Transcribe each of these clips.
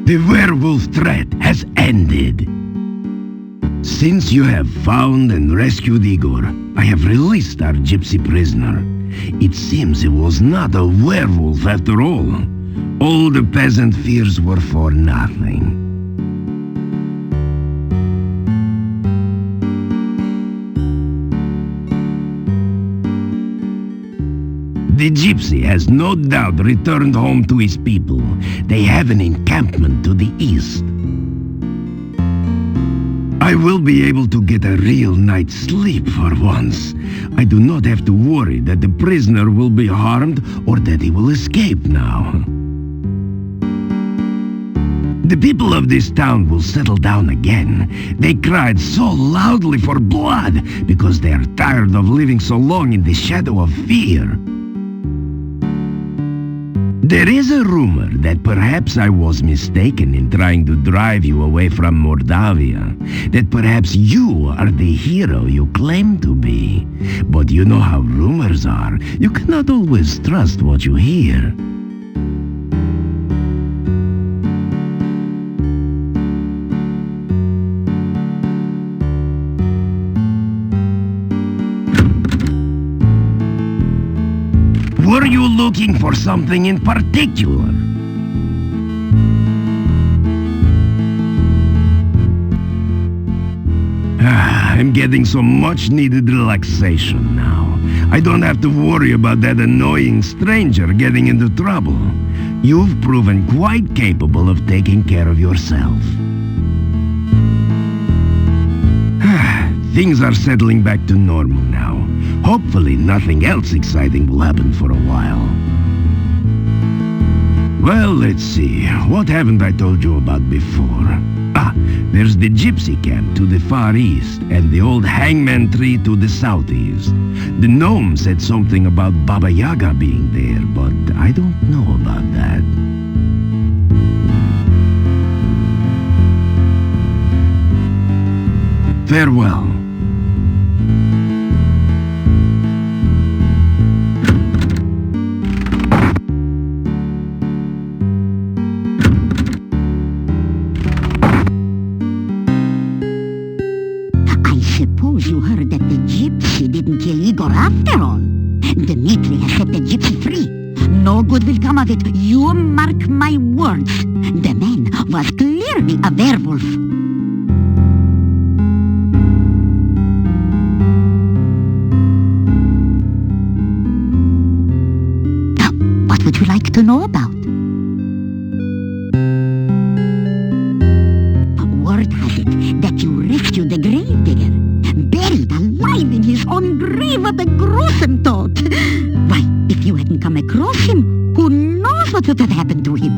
The werewolf threat has ended. Since you have found and rescued Igor, I have released our gypsy prisoner. It seems it was not a werewolf after all. All the peasant fears were for nothing. The gypsy has no doubt returned home to his people. They have an encampment to the east. I will be able to get a real night's sleep for once. I do not have to worry that the prisoner will be harmed or that he will escape now. The people of this town will settle down again. They cried so loudly for blood because they are tired of living so long in the shadow of fear. There is a rumor that perhaps I was mistaken in trying to drive you away from Moldavia, that perhaps you are the hero you claim to be. But you know how rumors are. You cannot always trust what you hear. Were you looking for something in particular? I'm getting some much-needed relaxation now. I don't have to worry about that annoying stranger getting into trouble. You've proven quite capable of taking care of yourself. Things are settling back to normal now. Hopefully nothing else exciting will happen for a while. Well, let's see. What haven't I told you about before? There's the gypsy camp to the far east and the old hangman tree to the southeast. The gnome said something about Baba Yaga being there, but I don't know about that. Farewell. You heard that the gypsy didn't kill Igor after all. Dmitri has set the gypsy free. No good will come of it. You mark my words. The man was clearly a werewolf. What would you like to know about? Word has it that you rescued the gravedigger. Buried alive in his own grave. What a gruesome thought. Why, if you hadn't come across him, who knows what would have happened to him?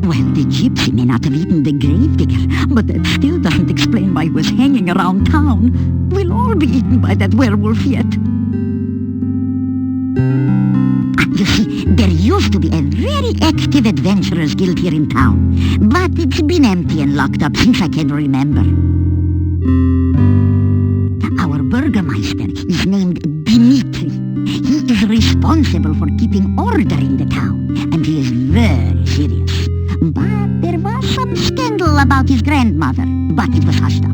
Well, the gypsy may not have eaten the gravedigger, but that still doesn't explain why he was hanging around town. We'll all be eaten by that werewolf yet. You see, there used to be a very active adventurers guild here in town, but it's been empty and locked up since I can remember. Our burgomaster is named Dmitri. He is responsible for keeping order in the town, and he is very serious. But there was some scandal about his grandmother, but it was hushed up.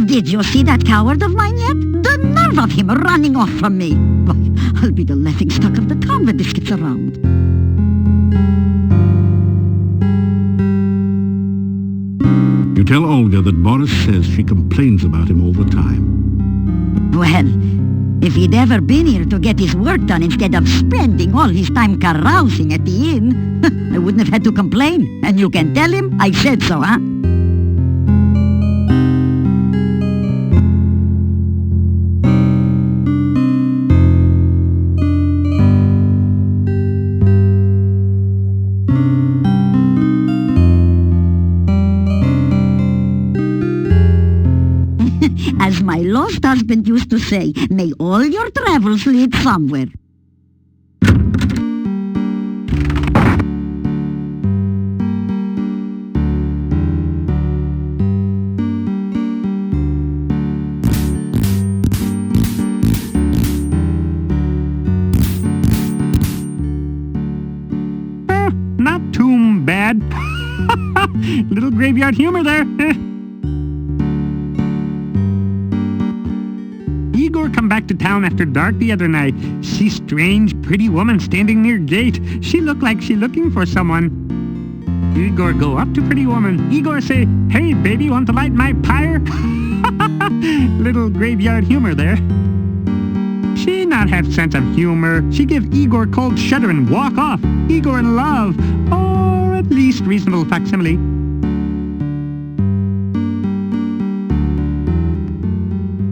Did you see that coward of mine yet? The nerve of him running off from me. Why, I'll be the laughingstock of the town when this gets around. You tell Olga that Boris says she complains about him all the time. Well, if he'd ever been here to get his work done instead of spending all his time carousing at the inn, I wouldn't have had to complain. And you can tell him I said so, huh? As my lost husband used to say, may all your travels lead somewhere. graveyard humor there. Igor come back to town after dark the other night. See strange, pretty woman standing near gate. She look like she looking for someone. Igor go up to pretty woman. Igor say, "Hey, baby, want to light my pyre?" Little graveyard humor there. She not have sense of humor. She give Igor cold shudder and walk off. Igor in love, or at least reasonable facsimile.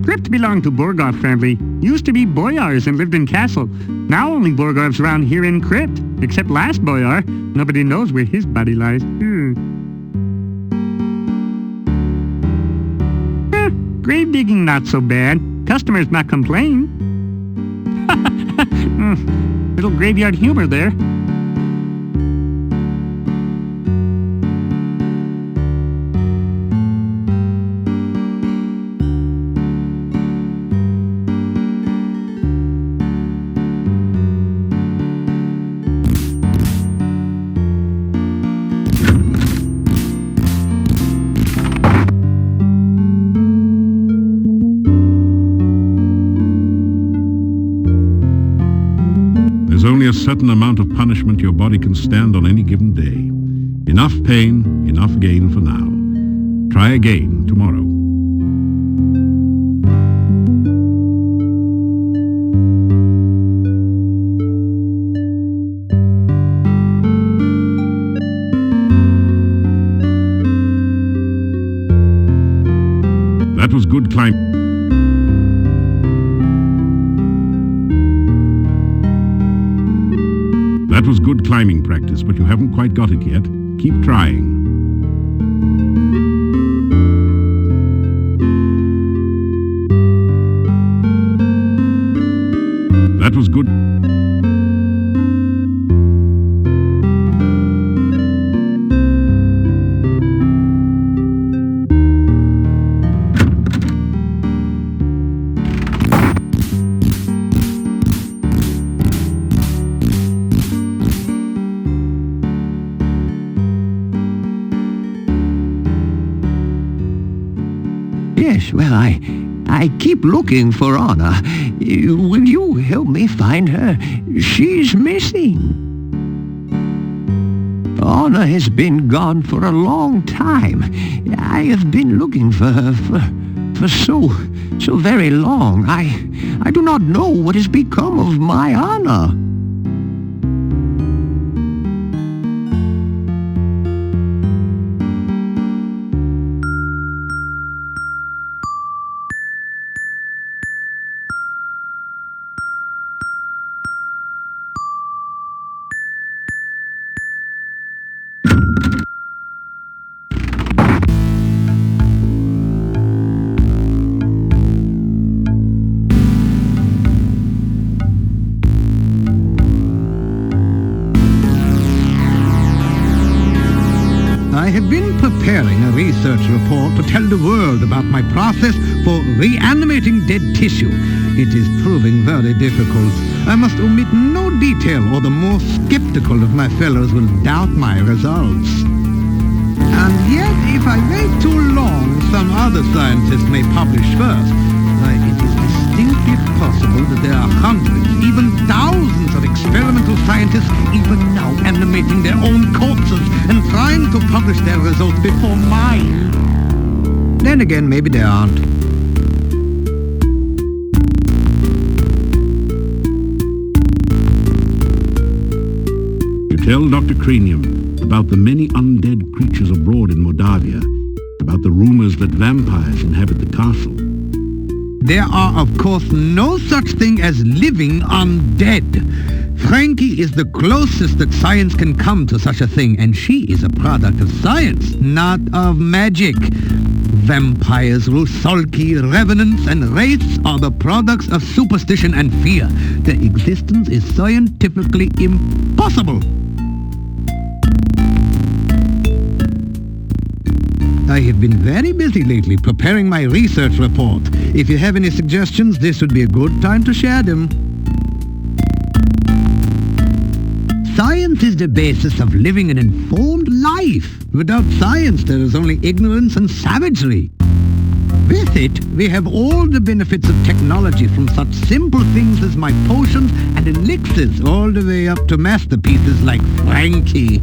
Crypt belonged to Borgov family. Used to be boyars and lived in castle. Now only Borgovs around here in Crypt, except last boyar. Nobody knows where his body lies. Grave digging not so bad. Customers not complain. Little graveyard humor there. Only a certain amount of punishment your body can stand on any given day. Enough pain, enough gain for now. Try again tomorrow. That was good climbing. That was good climbing practice, but you haven't quite got it yet. Keep trying. That was good. Yes, well, I keep looking for Erana. Will you help me find her? She's missing. Erana has been gone for a long time. I have been looking for her for so very long. I do not know what has become of my Erana. I have been preparing a research report to tell the world about my process for reanimating dead tissue. It is proving very difficult. I must omit no detail, or the more skeptical of my fellows will doubt my results. And yet, if I wait too long, some other scientists may publish first. It is distinctly possible that there are hundreds, even thousands of experimental scientists even now animating their own corpses and trying to publish their results before mine. Then again, maybe there aren't. You tell Dr. Cranium about the many undead creatures abroad in Moldavia, about the rumors that vampires inhabit the castle. There are, of course, no such thing as living undead. Frankie is the closest that science can come to such a thing, and she is a product of science, not of magic. Vampires, rusalki, revenants, and wraiths are the products of superstition and fear. Their existence is scientifically impossible. I have been very busy lately preparing my research report. If you have any suggestions, this would be a good time to share them. Science Science is the basis of living an informed life. Without science, there is only ignorance and savagery. With it, we have all the benefits of technology, from such simple things as my potions and elixirs all the way up to masterpieces like Frankie.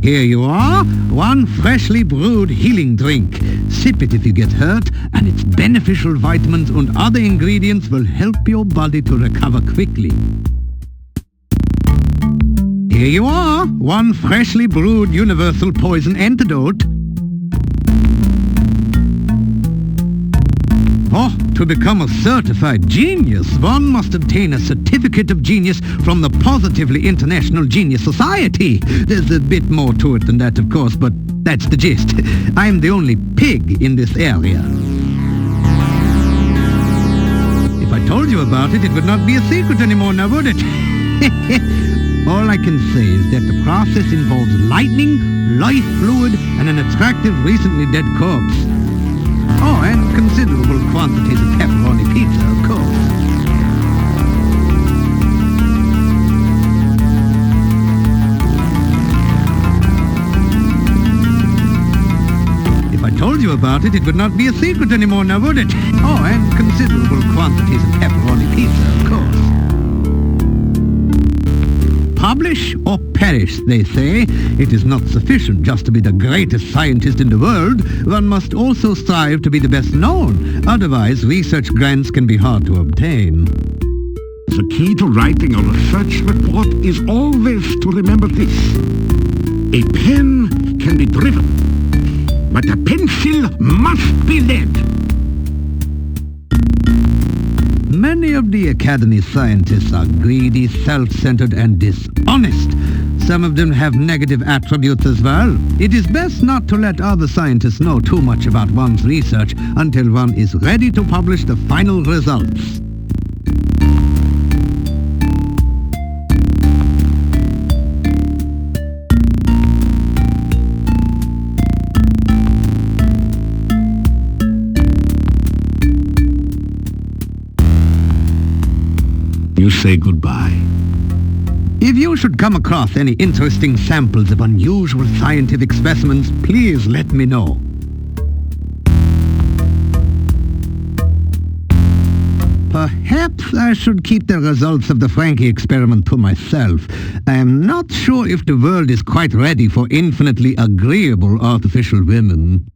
Here you are, one freshly brewed healing drink. Sip it if you get hurt, and its beneficial vitamins and other ingredients will help your body to recover quickly. Here you are, one freshly brewed universal poison antidote. Oh, to become a certified genius, one must obtain a certificate of genius from the Positively International Genius Society. There's a bit more to it than that, of course, but that's the gist. I'm the only pig in this area. If I told you about it, it would not be a secret anymore now, would it? All I can say is that the process involves lightning, life fluid, and an attractive recently dead corpse. Oh, and considerable quantities of pepperoni pizza, of course. If I told you about it, it would not be a secret anymore now, would it? Oh, and considerable quantities of pepperoni pizza, of course. Publish or perish, they say. It is not sufficient just to be the greatest scientist in the world. One must also strive to be the best known. Otherwise, research grants can be hard to obtain. The key to writing a research report is always to remember this. A pen can be driven, but a pencil must be led. Many of the Academy scientists are greedy, self-centered, and dishonest. Some of them have negative attributes as well. It is best not to let other scientists know too much about one's research until one is ready to publish the final results. You say goodbye. If you should come across any interesting samples of unusual scientific specimens, please let me know. Perhaps I should keep the results of the Frankie experiment to myself. I am not sure if the world is quite ready for infinitely agreeable artificial women.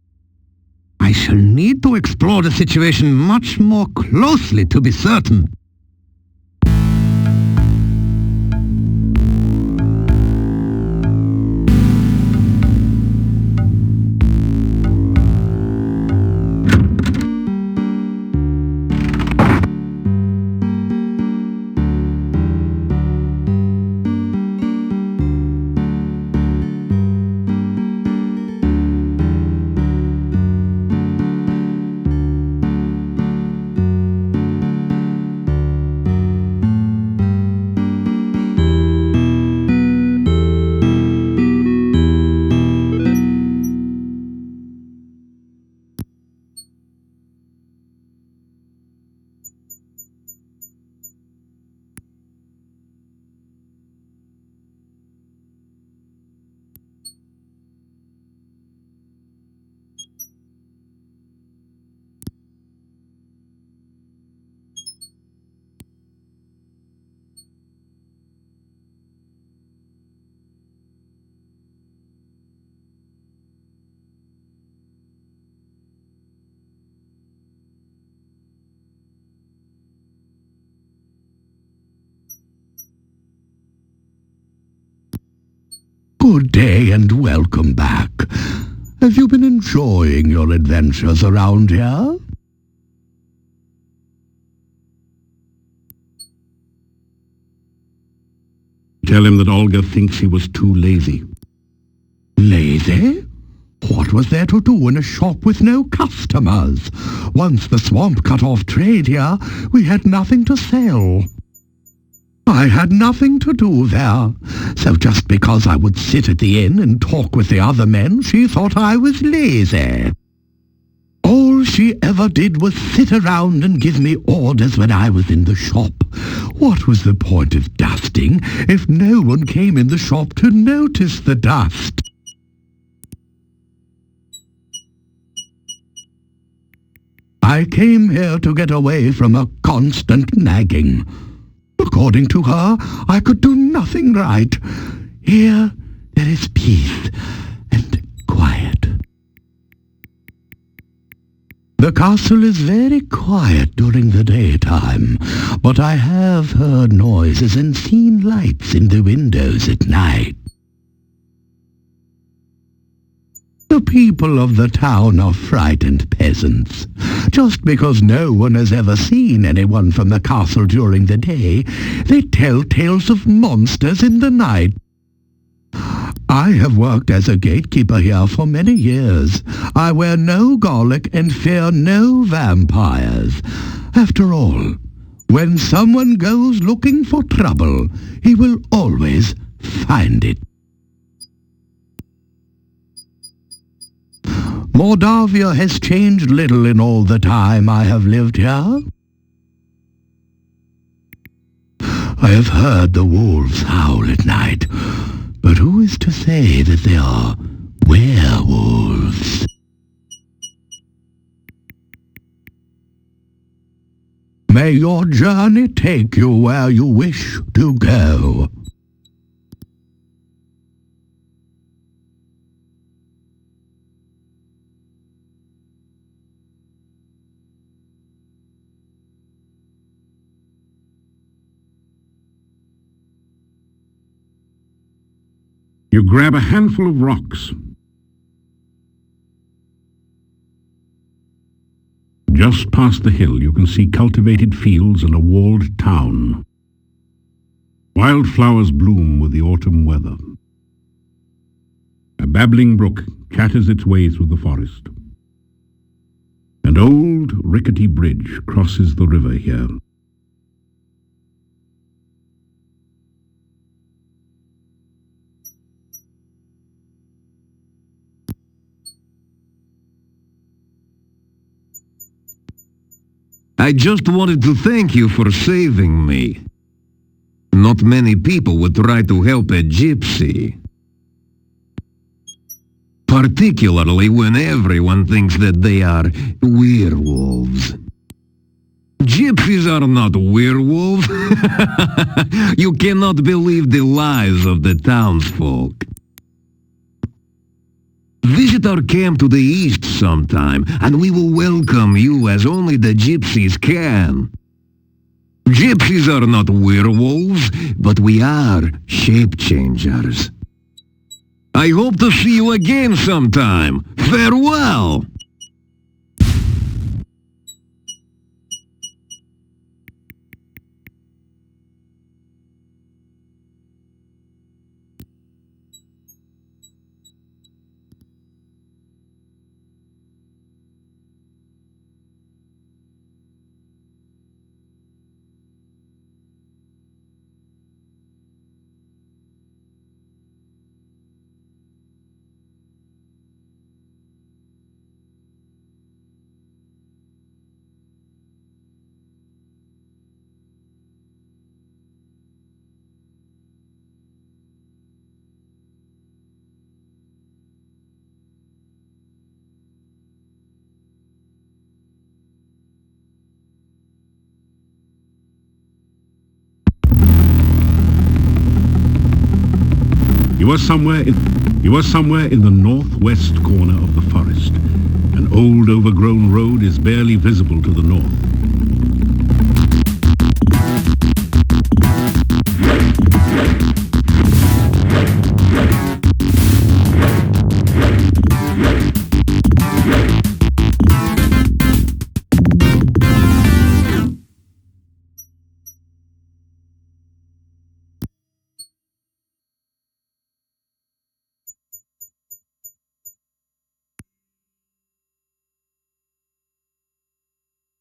I shall need to explore the situation much more closely to be certain. Good day and welcome back. Have you been enjoying your adventures around here? Tell him that Olga thinks he was too lazy. Lazy? What was there to do in a shop with no customers? Once the swamp cut off trade here, we had nothing to sell. I had nothing to do there, so just because I would sit at the inn and talk with the other men, she thought I was lazy. All she ever did was sit around and give me orders when I was in the shop. What was the point of dusting if no one came in the shop to notice the dust? I came here to get away from a constant nagging. According to her, I could do nothing right. Here, there is peace and quiet. The castle is very quiet during the daytime, but I have heard noises and seen lights in the windows at night. The people of the town are frightened peasants. Just because no one has ever seen anyone from the castle during the day, they tell tales of monsters in the night. I have worked as a gatekeeper here for many years. I wear no garlic and fear no vampires. After all, when someone goes looking for trouble, he will always find it. Mordavia has changed little in all the time I have lived here. I have heard the wolves howl at night, but who is to say that they are werewolves? May your journey take you where you wish to go. You grab a handful of rocks. Just past the hill, you can see cultivated fields and a walled town. Wildflowers bloom with the autumn weather. A babbling brook chatters its way through the forest. An old, rickety bridge crosses the river here. I just wanted to thank you for saving me. Not many people would try to help a gypsy. Particularly when everyone thinks that they are werewolves. Gypsies are not werewolves. You cannot believe the lies of the townsfolk. Visit our camp to the east sometime, and we will welcome you as only the gypsies can. Gypsies are not werewolves, but we are shape-changers. I hope to see you again sometime. Farewell! You are somewhere in the northwest corner of the forest. An old overgrown road is barely visible to the north.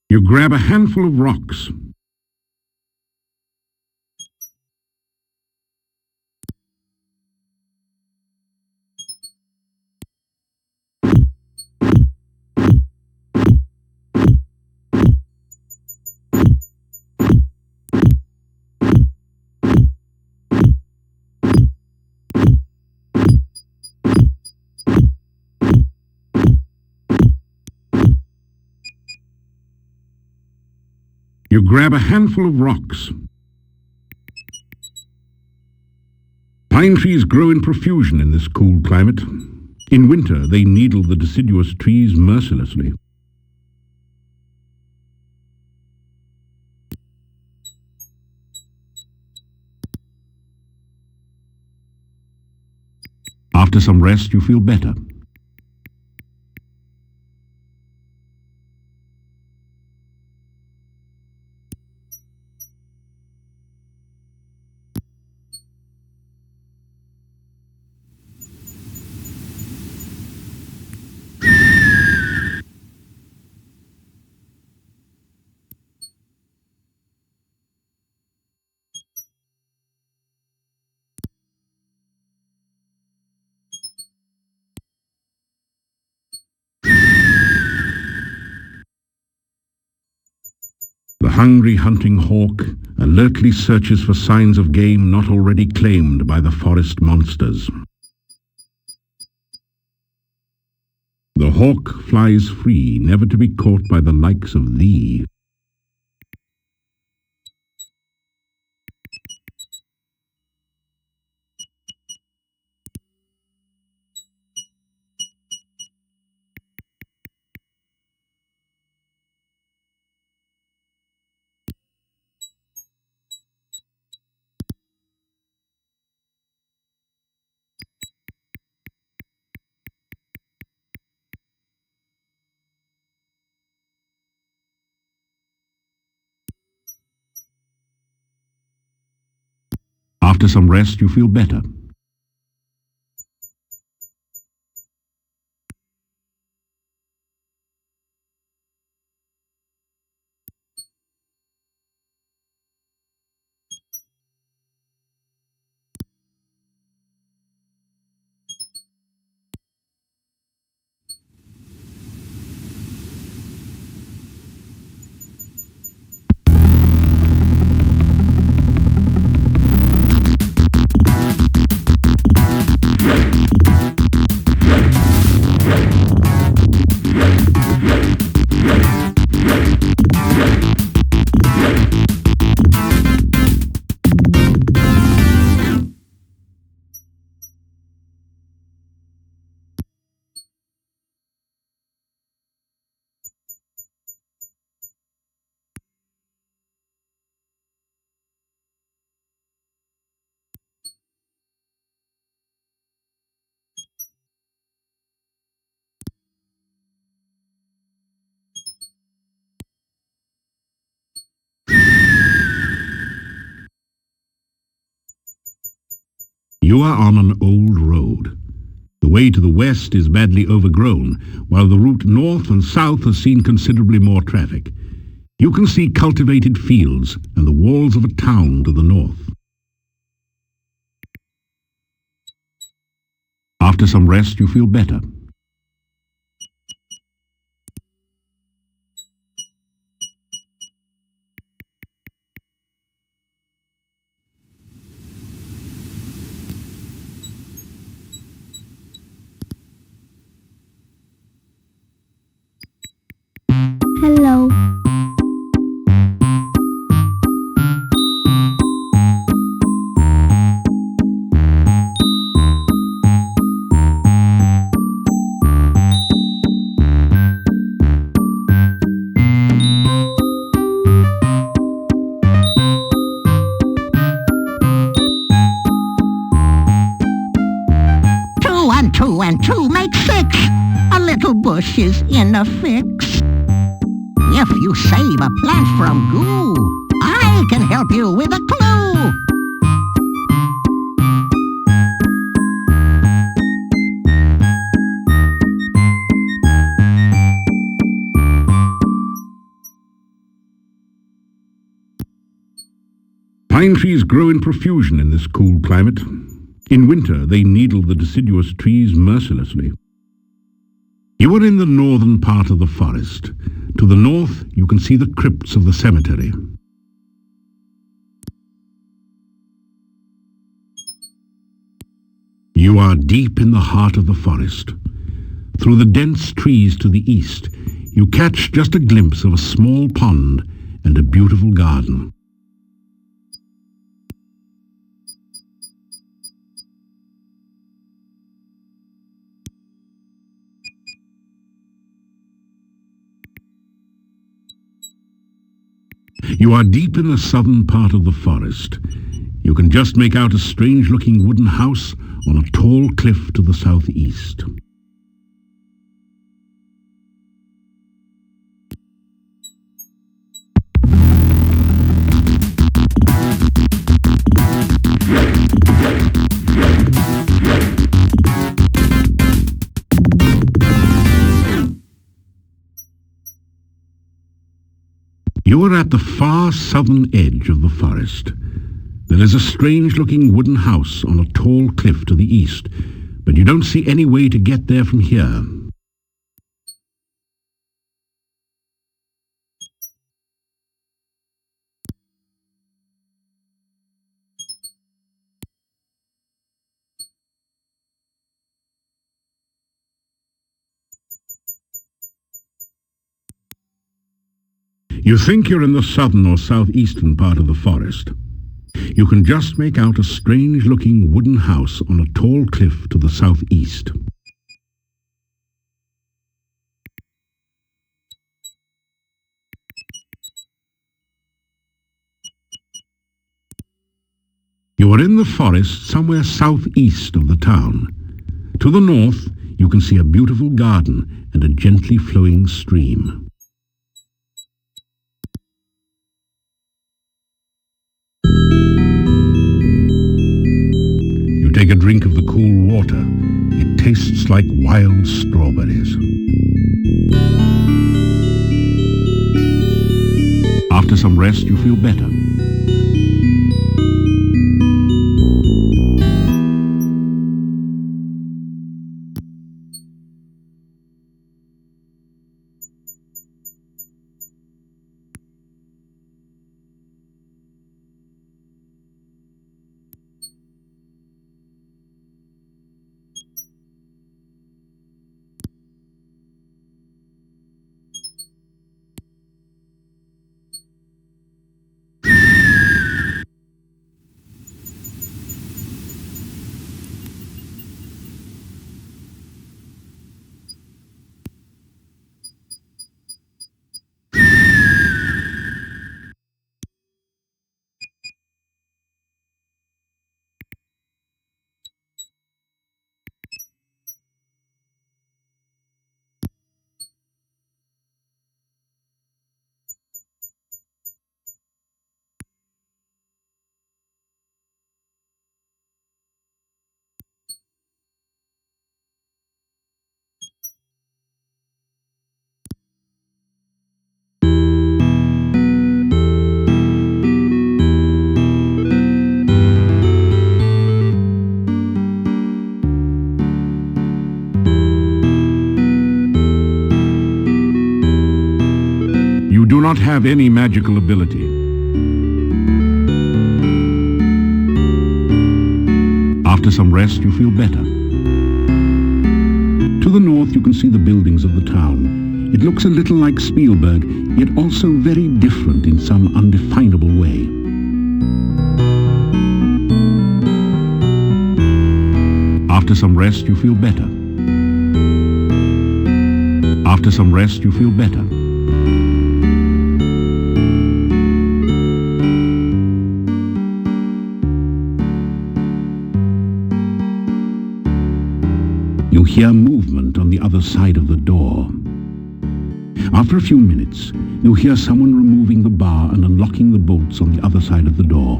You grab a handful of rocks. You grab a handful of rocks. Pine trees grow in profusion in this cool climate. In winter, they needle the deciduous trees mercilessly. After some rest, you feel better. The hungry hunting hawk alertly searches for signs of game not already claimed by the forest monsters. The hawk flies free, never to be caught by the likes of thee. After some rest, you feel better. You are on an old road. The way to the west is badly overgrown, while the route north and south has seen considerably more traffic. You can see cultivated fields and the walls of a town to the north. After some rest, you feel better. Hello. Two and two make six. A little bush is in a fix. If you save a plant from goo, I can help you with a clue. Pine trees grow in profusion in this cool climate. In winter, they needle the deciduous trees mercilessly. You are in the northern part of the forest. To the north, you can see the crypts of the cemetery. You are deep in the heart of the forest. Through the dense trees to the east, you catch just a glimpse of a small pond and a beautiful garden. You are deep in the southern part of the forest. You can just make out a strange-looking wooden house on a tall cliff to the southeast. You are at the far southern edge of the forest. There is a strange-looking wooden house on a tall cliff to the east, but you don't see any way to get there from here. You think you're in the southern or southeastern part of the forest. You can just make out a strange-looking wooden house on a tall cliff to the southeast. You are in the forest somewhere southeast of the town. To the north, you can see a beautiful garden and a gently flowing stream. You take a drink of the cool water. It tastes like wild strawberries. After some rest, you feel better. You do not have any magical ability. After some rest, you feel better. To the north, you can see the buildings of the town. It looks a little like Spielberg, yet also very different in some undefinable way. After some rest, you feel better. After some rest, you feel better. You hear movement on the other side of the door. After a few minutes, you hear someone removing the bar and unlocking the bolts on the other side of the door.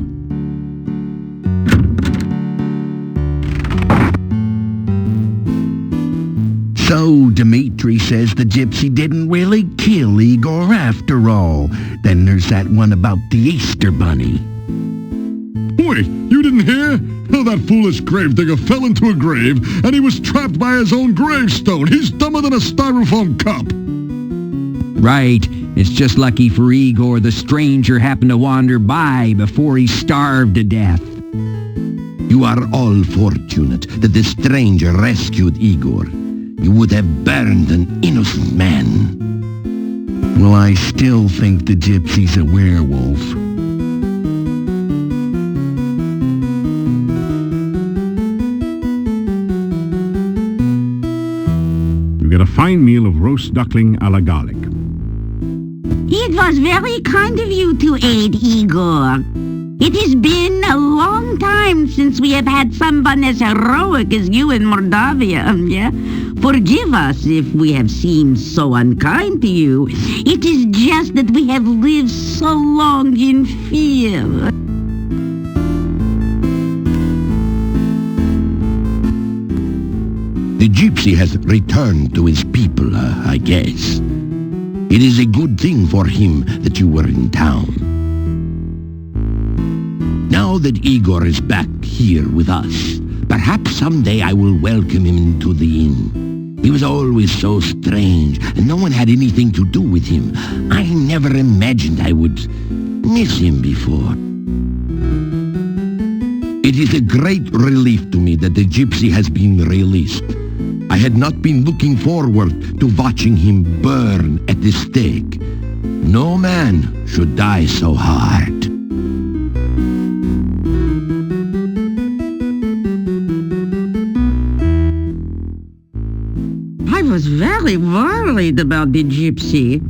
So Dmitri says the gypsy didn't really kill Igor after all. Then there's that one about the Easter Bunny. Wait, you didn't hear? Oh, that foolish gravedigger fell into a grave, and he was trapped by his own gravestone. He's dumber than a styrofoam cup. Right. It's just lucky for Igor the stranger happened to wander by before he starved to death. You are all fortunate that the stranger rescued Igor. You would have burned an innocent man. Well, I still think the gypsy's a werewolf. You get a fine meal of roast duckling a la garlic. It was very kind of you to aid Igor. It has been a long time since we have had someone as heroic as you in Moldavia, yeah? Forgive us if we have seemed so unkind to you. It is just that we have lived so long in fear. The gypsy has returned to his people, I guess. It is a good thing for him that you were in town. Now that Igor is back here with us, perhaps someday I will welcome him into the inn. He was always so strange, and no one had anything to do with him. I never imagined I would miss him before. It is a great relief to me that the gypsy has been released. I had not been looking forward to watching him burn at the stake. No man should die so hard. I was very worried about the gypsy.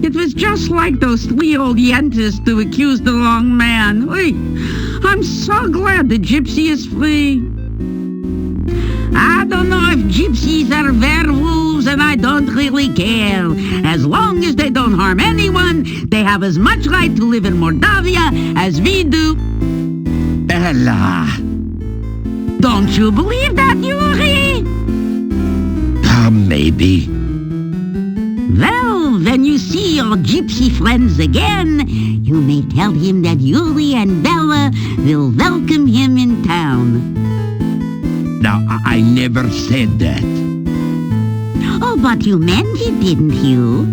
It was just like those 3 old yentas to accuse the wrong man. Oy, I'm so glad the gypsy is free. I don't know if gypsies are werewolves, and I don't really care. As long as they don't harm anyone, they have as much right to live in Moldavia as we do. Bella! Don't you believe that, Yuri? Maybe. Well, when you see your gypsy friends again, you may tell him that Yuri and Bella will welcome him in town. Now, I never said that. Oh, but you meant it, didn't you?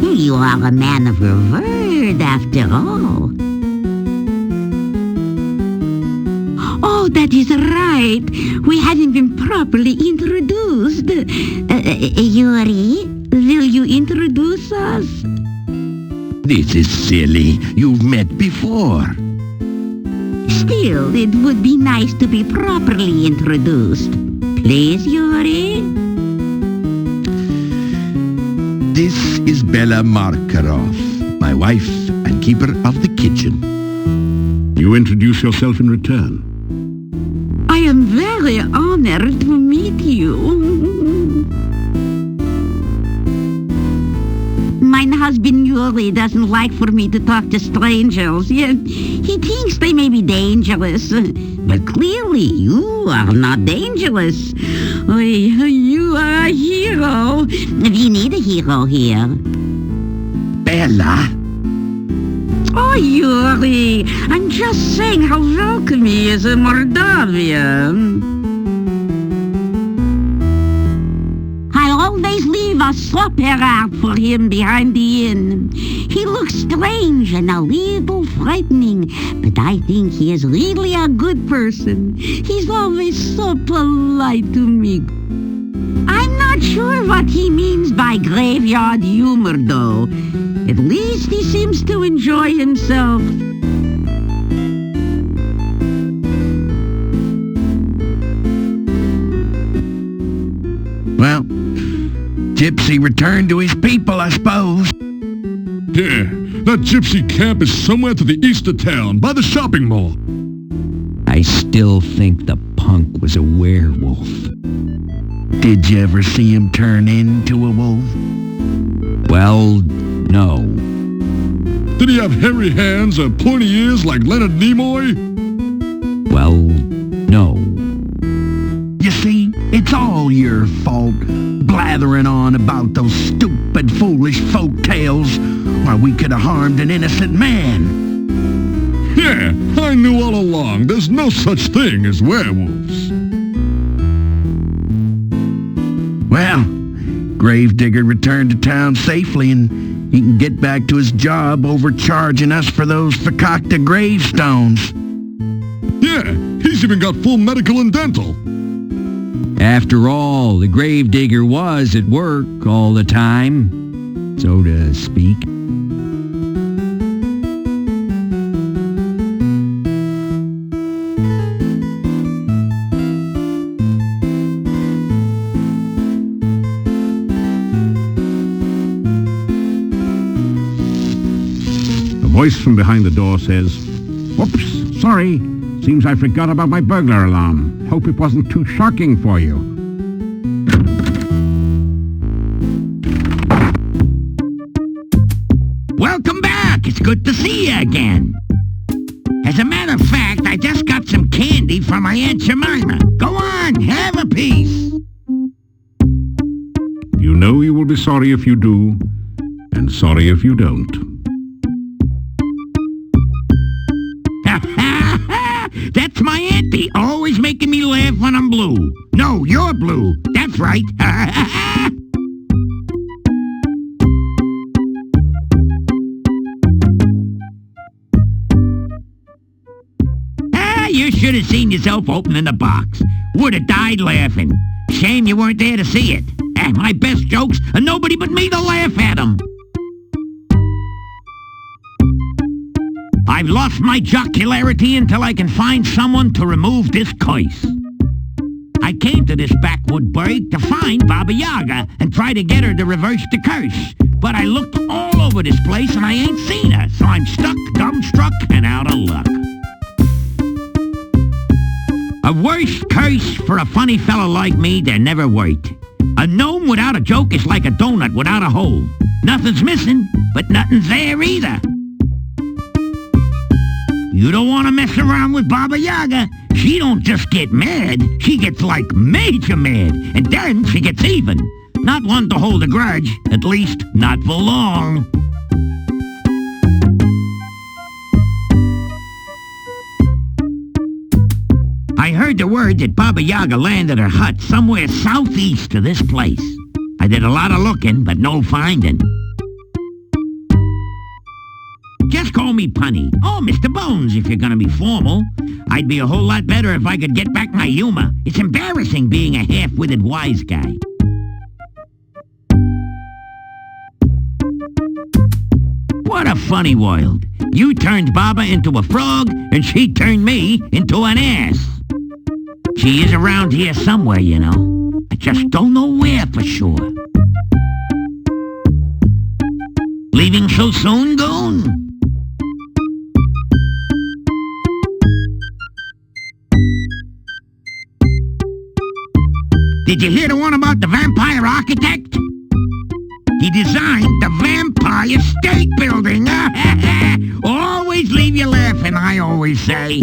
You are a man of your word, after all. Oh, that is right. We hadn't been properly introduced. Yuri, will you introduce us? This is silly. You've met before. Still, it would be nice to be properly introduced. Please, Yuri? This is Bella Markarov, my wife and keeper of the kitchen. You introduce yourself in return. I am very honored to meet you. My husband Yuri doesn't like for me to talk to strangers. He thinks they may be dangerous. But clearly, you are not dangerous. You are a hero. We need a hero here. Bella? Oh, Yuri, I'm just saying how welcome he is in Moldavia. I always leave a supper out for him behind the inn. He looks strange and a little frightening, but I think he is really a good person. He's always so polite to me. I'm not sure what he means by graveyard humor, though. At least he seems to enjoy himself. Well, Gypsy returned to his people, I suppose. Yeah, that gypsy camp is somewhere to the east of town, by the shopping mall. I still think the punk was a werewolf. Did you ever see him turn into a wolf? Well, no. Did he have hairy hands and pointy ears like Leonard Nimoy? Well, no. You see, it's all your fault, blathering on about those stupid, foolish folk tales, why we could have harmed an innocent man. Yeah, I knew all along there's no such thing as werewolves. Well, Gravedigger returned to town safely, and he can get back to his job overcharging us for those fakakta gravestones. Yeah, he's even got full medical and dental. After all, the gravedigger was at work all the time, so to speak. voice from behind the door says, "Oops, sorry. Seems I forgot about my burglar alarm. Hope it wasn't too shocking for you." Welcome back. It's good to see you again. As a matter of fact, I just got some candy from my Aunt Jemima. Go on, have a piece. You know you will be sorry if you do, and sorry if you don't. That's my auntie, always making me laugh when I'm blue. No, you're blue. That's right. You should have seen yourself opening the box. Would have died laughing. Shame you weren't there to see it. My best jokes, and nobody but me to laugh at them. I've lost my jocularity until I can find someone to remove this curse. I came to this backwood burg to find Baba Yaga and try to get her to reverse the curse. But I looked all over this place and I ain't seen her, so I'm stuck, dumbstruck, and out of luck. A worse curse for a funny fella like me there never worked. A gnome without a joke is like a donut without a hole. Nothing's missing, but nothing's there either. You don't want to mess around with Baba Yaga. She don't just get mad, she gets like major mad, and then she gets even. Not one to hold a grudge, at least not for long. I heard the word that Baba Yaga landed her hut somewhere southeast of this place. I did a lot of looking, but no finding. Just call me Punny, or Mr. Bones if you're gonna be formal. I'd be a whole lot better if I could get back my humor. It's embarrassing being a half-witted wise guy. What a funny world. You turned Baba into a frog, and she turned me into an ass. She is around here somewhere, you know. I just don't know where for sure. Leaving so soon, Goon? Did you hear the one about the vampire architect? He designed the Vampire State Building. Always leave you laughing, I always say.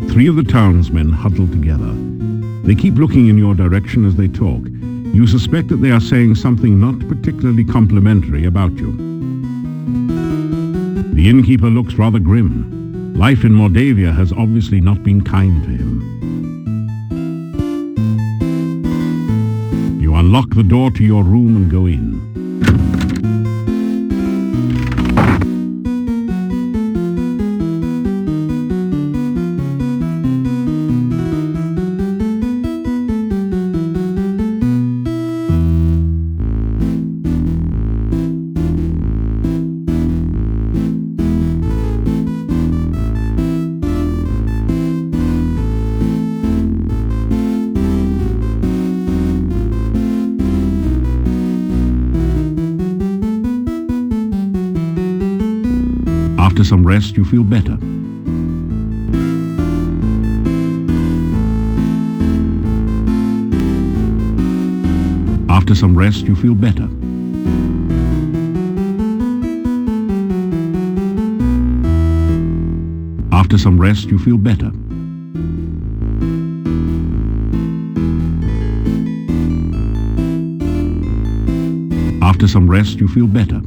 Three of the townsmen huddle together. They keep looking in your direction as they talk. You suspect that they are saying something not particularly complimentary about you. The innkeeper looks rather grim. Life in Mordavia has obviously not been kind to him. You unlock the door to your room and go in. After some rest, you feel better. After some rest, you feel better. After some rest, you feel better. After some rest, you feel better.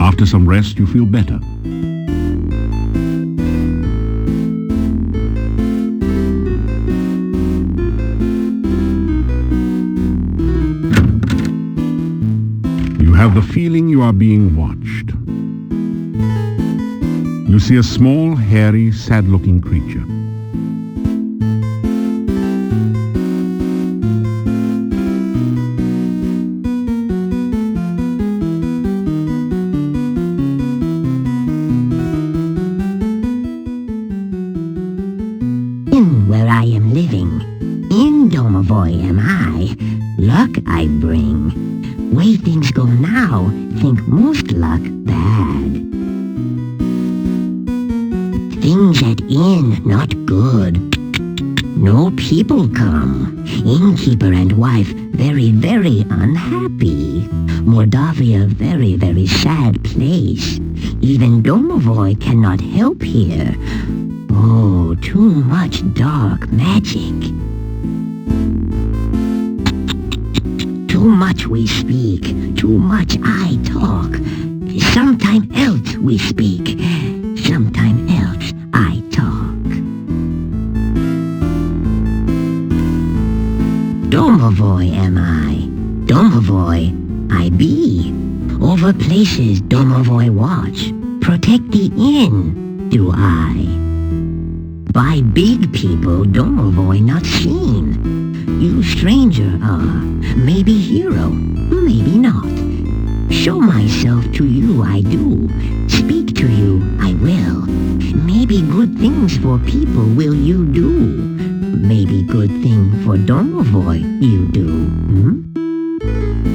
After some rest, you feel better. You have the feeling you are being watched. You see a small, hairy, sad-looking creature. I am living. In Domovoy am I. Luck I bring. Way things go now, think most luck bad. Things at inn not good. No people come. Innkeeper and wife very, very unhappy. Mordavia very, very sad place. Even Domovoy cannot help here. Oh, too much dark magic. Too much we speak, too much I talk. Sometime else we speak, sometime else I talk. Domovoy am I, Domovoy I be. Over places Domovoy watch, protect the inn do I. By big people Domovoy not seen. You stranger are, maybe hero, maybe not. Show myself to you I do, speak to you I will. Maybe good things for people will you do. Maybe good thing for Domovoy you do,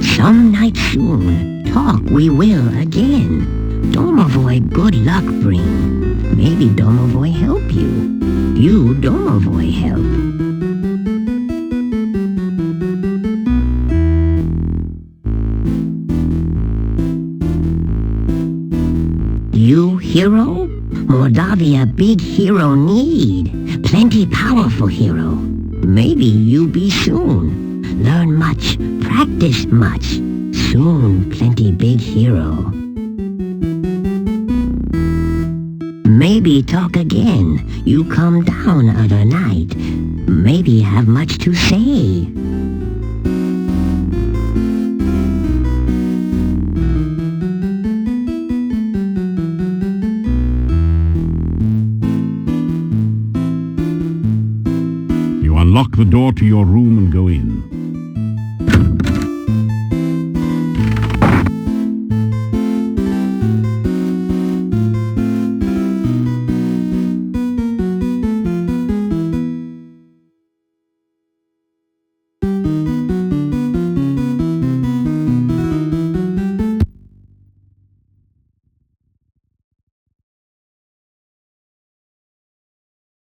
Some night soon, talk we will again. Domovoy good luck bring. Maybe Domovoy help you. You Domovoy help. You hero? Mordavia big hero need. Plenty powerful hero. Maybe you be soon. Learn much, practice much. Soon plenty big hero. Maybe talk again. You come down other night. Maybe have much to say. You unlock the door to your room and go in.